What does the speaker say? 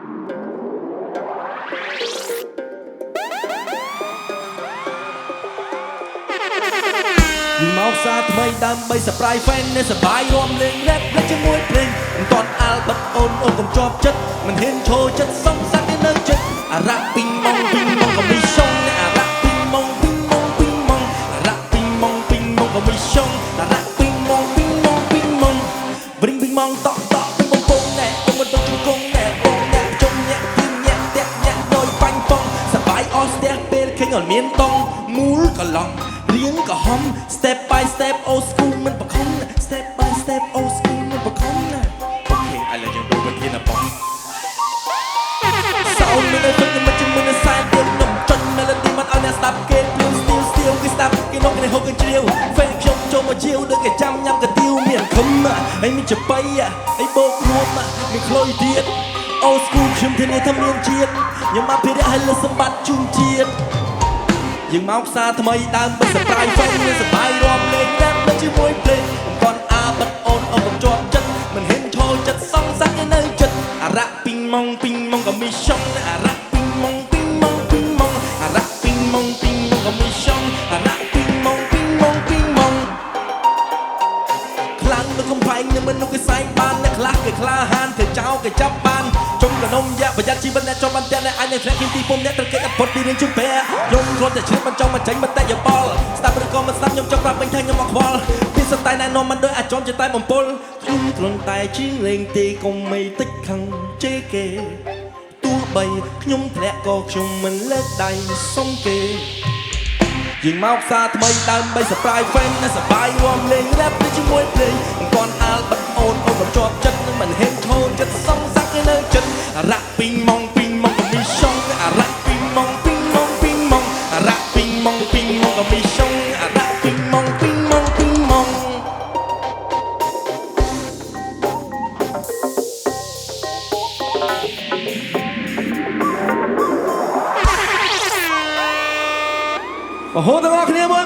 មកសាថ្មីដើម្បី surprise fan នៅសបាយរួមលេង rap លេងជាមួយភ្លេងមិនទាន់អាល់បិទអូនកុំជាប់ចិត្តមិនហ៊ានឈរចិត្តសងសាក់នៅចិត្តអារ៉ាក់ពីងម៉ងក៏មីឆុងអារ៉ាក់ពីងម៉ងអារ៉ាក់ពីងម៉ងក៏មីឆុងអារ៉ាក់ពីងម៉ងបរិងពីងម៉ងតក់ពីងបំពងណែកុំមិនទៅជង្គង់ណែបងណែជុំញាក់ពីងញាក់តាក់ញាក់ដោយបាញ់ប៉ងសបាយអស់ស្ទះពេលឃើញអត់មានតង់មូលកឡង់រៀងក៏ហំ step by step old school មិនបខំ step by step old school មិនបខំណាអូខេឥឡូវយើងទៅវិញណាបងសោនមិនឲ្យទៅមិនជាមួយនឹងខ្សែទៀតខ្ញុំចុច melody មិនឲ្យអ្នកស្ដាប់គេភ្លៀង still គេស្ដាប់គេនោះគេហូបគេជ្រាវ fake ខ្ញុំចូលមកជាវដូចគេចាំញ៉ាំកាទៀវមានខឹមហើយមានចបៃហើយបោករួមមានក្លុយទៀត old school ខ្ញុំធានាថាមានជាតិខ្ញុំអភិរក្សឲ្យលើសម្បត្តិជូនជាតិយើងមកផ្សារថ្មីដើមបិទ surprise fan មានសបាយរួមលេង rap នៅជាមួយភ្លេងមិនទាន់អាបិទអូនកុំជាប់ចិត្តមិនហ៊ានឈរចិត្តសងសាក់នៅចិត្តអារ៉ាក់ពីងម៉ងក៏មីឆុងអារ៉ាក់ពីងម៉ងអារ៉ាក់ពីងម៉ងក៏មីឆុងអារ៉ាក់ពីងម៉ងខ្លាំងនៅកំផែងនៅមនុស្សគេសែងបានអ្នកខ្លះគេក្លាហានគេចោលគេចាប់បានជុំកនំយ៉ាប្រយ័ត្នជីវិតអ្នកជាប់បានតែអ្នកអាចនឹងធ្លាក់គីទីពុំអ្នកត្រូវគេអត់ផុតពីរឿងជឿបែខ្ញុំគ្រាន់តែឈ្នះមិនចង់មកចេញមកតែយបល់ស្ដាប់ឬក៏មិនស្ដាប់ខ្ញុំចង់ប្រាប់ពេញថាខ្ញុំមកខ្វល់ពីសតែណែនាំមិនដូចអាចចំជាតែបំពុលខ្ញុំគ្រាន់តែជាងលេងទេកុំមិនតិចខឹងជេរគេទោះបីខ្ញុំធ្លាក់ក៏ខ្ញុំមិនលើកដៃសុំគេយើងមកផ្សារថ្មីដើម្បី surprise fan នៅសបាយរួមលេង rap ជាមួយភ្លេងមិនទាន់អាល់បិទអូនកុំជាប់ចិត្តនឹងមិនហ៊ានឈរចិត្តសងសាក់នៅចិត្តអារ៉ាក់ពីងម៉ងក៏មីឆុងអារ៉ាក់ពីងម៉ងអារ៉ាក់ពីងម៉ងក៏មីឆុងអារ៉ាក់ពីងម៉ងโอ้โหទាំងអស់គ្នាមួយ